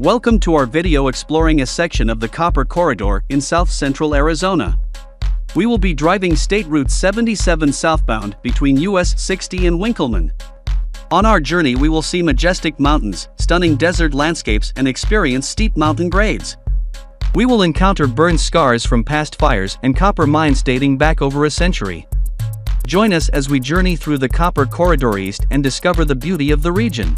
Welcome to our video exploring a section of the Copper Corridor in south-central Arizona. We will be driving State Route 77 southbound between US 60 and Winkelman. On our journey we will see majestic mountains, stunning desert landscapes and experience steep mountain grades. We will encounter burned scars from past fires and copper mines dating back over a century. Join us as we journey through the Copper Corridor East and discover the beauty of the region.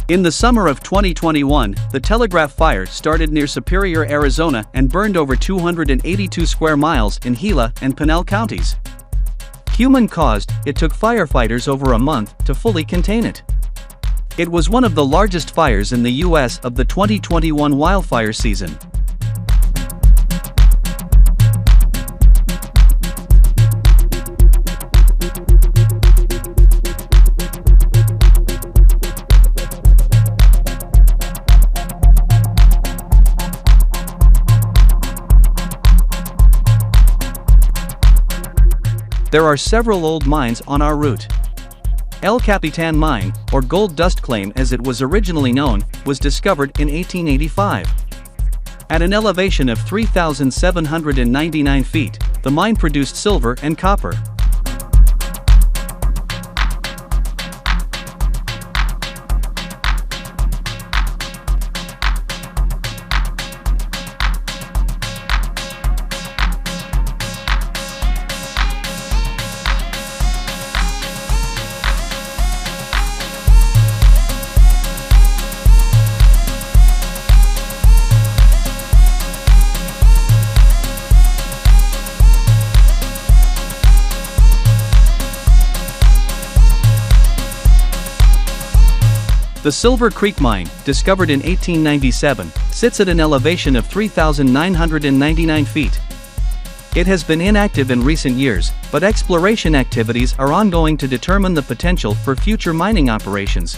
In the summer of 2021, the Telegraph Fire started near Superior, Arizona and burned over 282 square miles in Gila and Pinal counties. Human-caused, it took firefighters over a month to fully contain it. It was one of the largest fires in the U.S. of the 2021 wildfire season. There are several old mines on our route. El Capitan Mine, or Gold Dust Claim as it was originally known, was discovered in 1885. At an elevation of 3,799 feet, the mine produced silver and copper. The Silver Creek Mine, discovered in 1897, sits at an elevation of 3,999 feet. It has been inactive in recent years, but exploration activities are ongoing to determine the potential for future mining operations.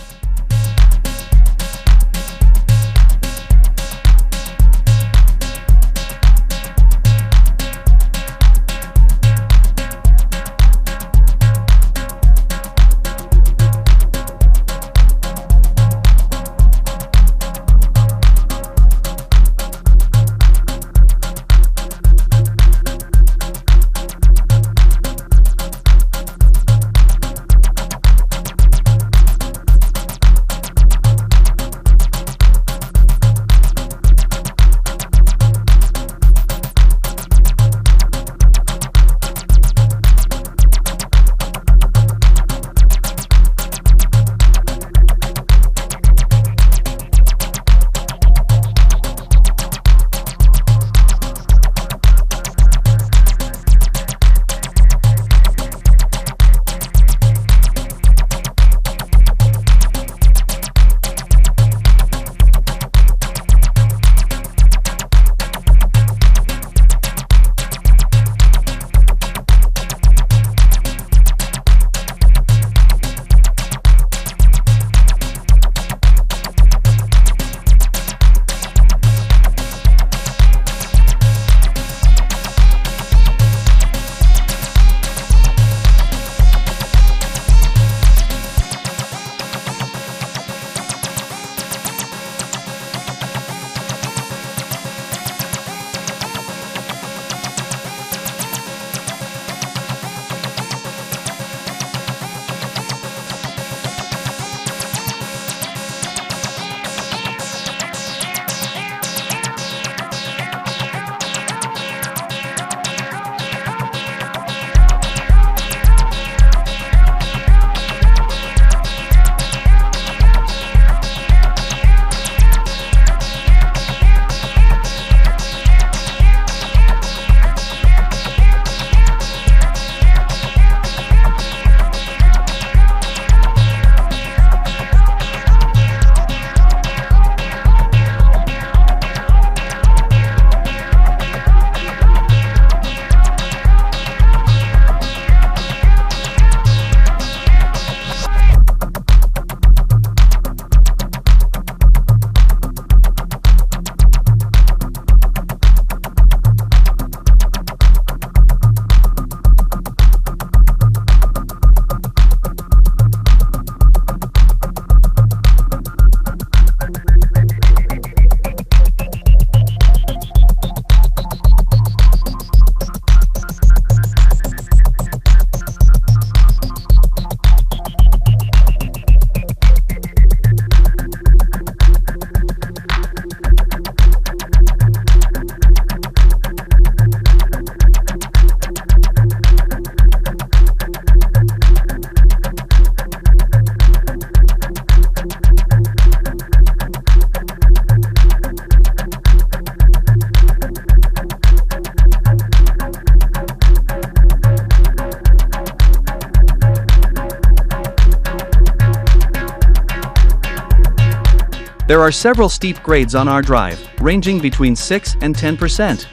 There are several steep grades on our drive, ranging between 6 and 10%.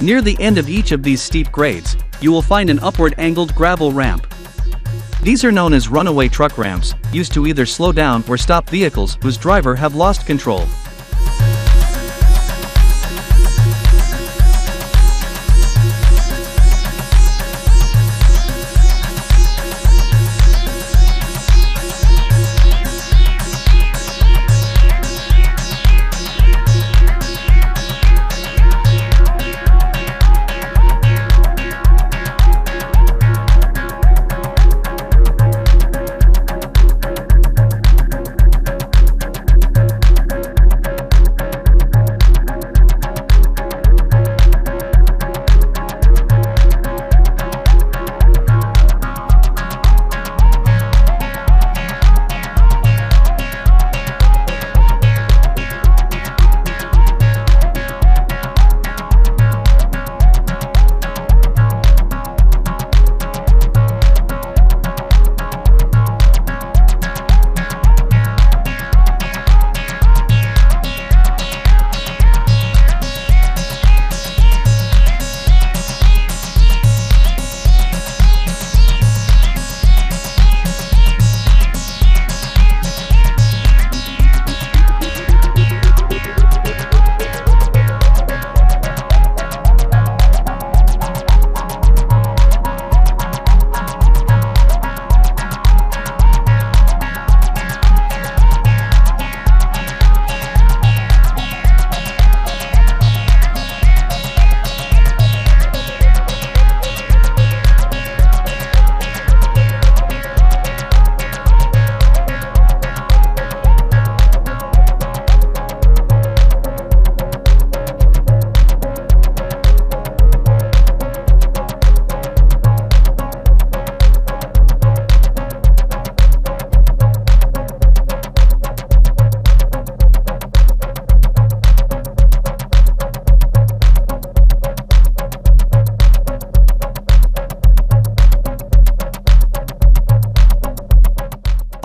Near the end of each of these steep grades, you will find an upward angled gravel ramp. These are known as runaway truck ramps, used to either slow down or stop vehicles whose driver have lost control.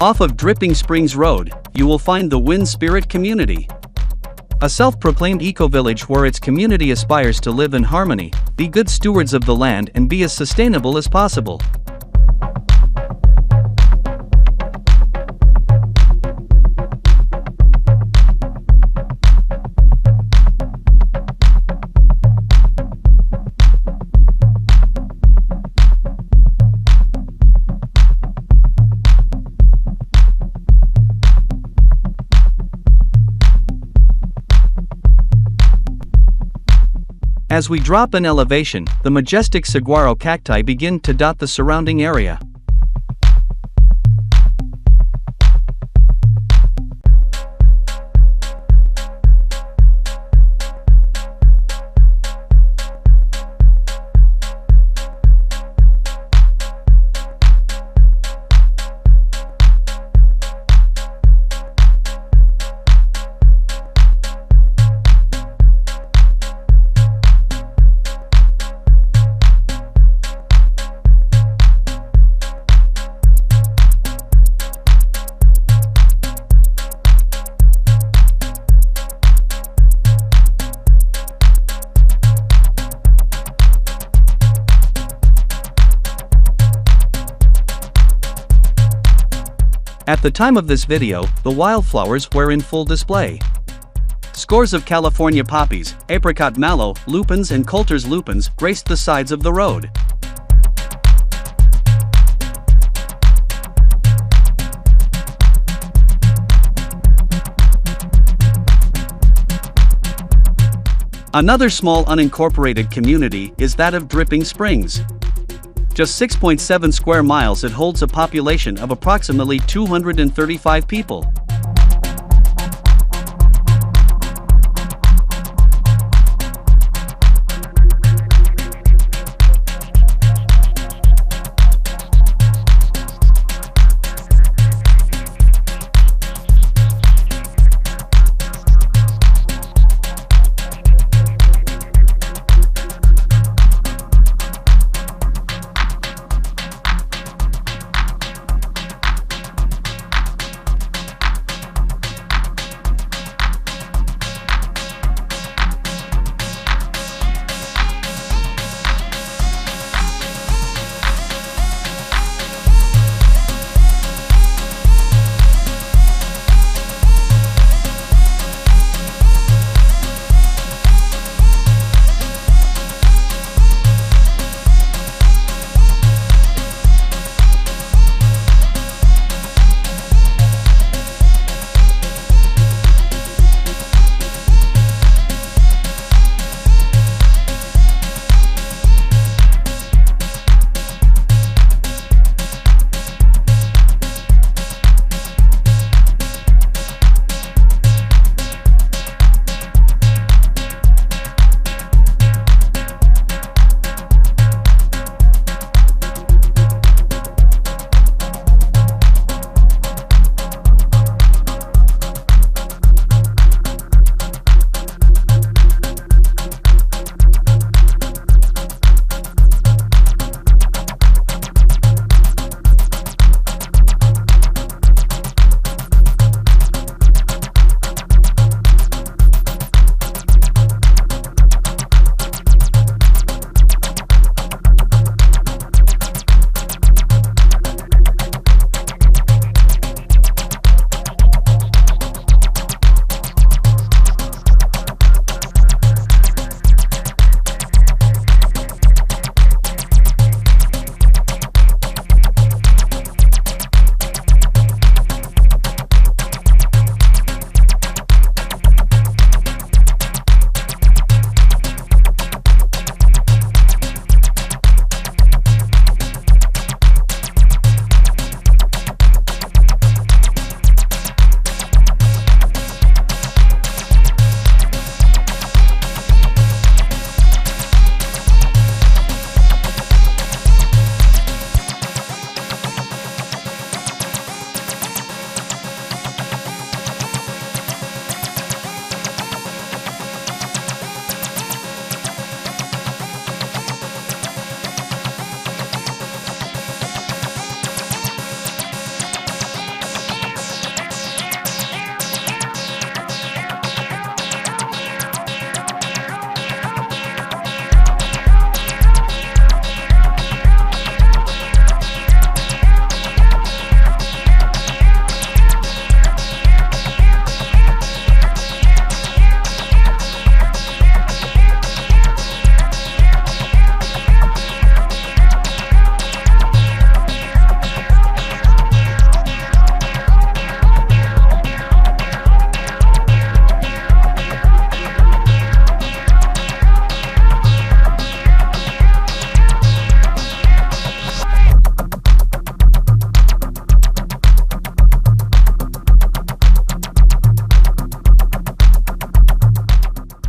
Off of Dripping Springs Road, you will find the Wind Spirit Community, a self-proclaimed eco-village where its community aspires to live in harmony, be good stewards of the land and be as sustainable as possible. As we drop in elevation, the majestic saguaro cacti begin to dot the surrounding area. At the time of this video, the wildflowers were in full display. Scores of California poppies, apricot mallow, lupins and Coulter's lupins graced the sides of the road. Another small unincorporated community is that of Dripping Springs. Just 6.7 square miles, it holds a population of approximately 235 people.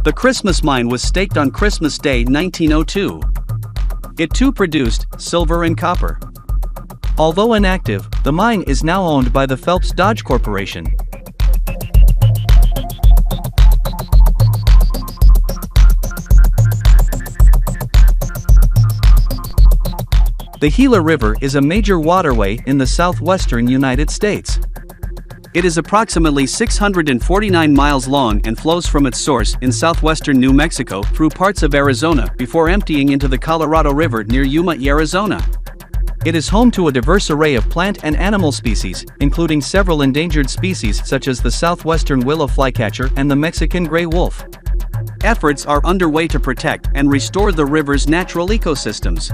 The Christmas mine was staked on Christmas Day 1902. It too produced silver and copper. Although inactive, the mine is now owned by the Phelps Dodge Corporation. The Gila River is a major waterway in the southwestern United States. It is approximately 649 miles long and flows from its source in southwestern New Mexico through parts of Arizona before emptying into the Colorado River near Yuma, Arizona. It is home to a diverse array of plant and animal species, including several endangered species such as the southwestern willow flycatcher and the Mexican gray wolf. Efforts are underway to protect and restore the river's natural ecosystems.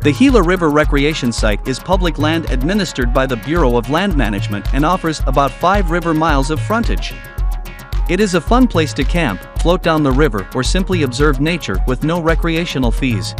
The Gila River Recreation Site is public land administered by the Bureau of Land Management and offers about 5 river miles of frontage. It is a fun place to camp, float down the river, or simply observe nature with no recreational fees.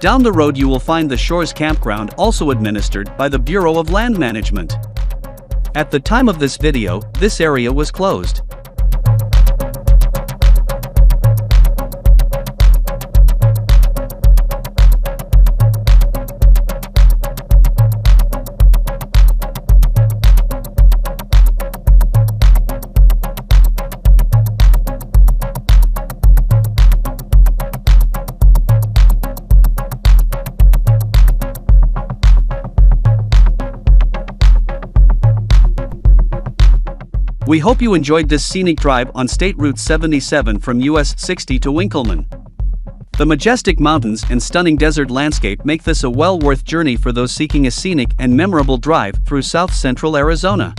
Down the road you will find the Shores Campground, also administered by the Bureau of Land Management. At the time of this video, this area was closed. We hope you enjoyed this scenic drive on State Route 77 from US 60 to Winkelman. The majestic mountains and stunning desert landscape make this a well worth journey for those seeking a scenic and memorable drive through south central Arizona.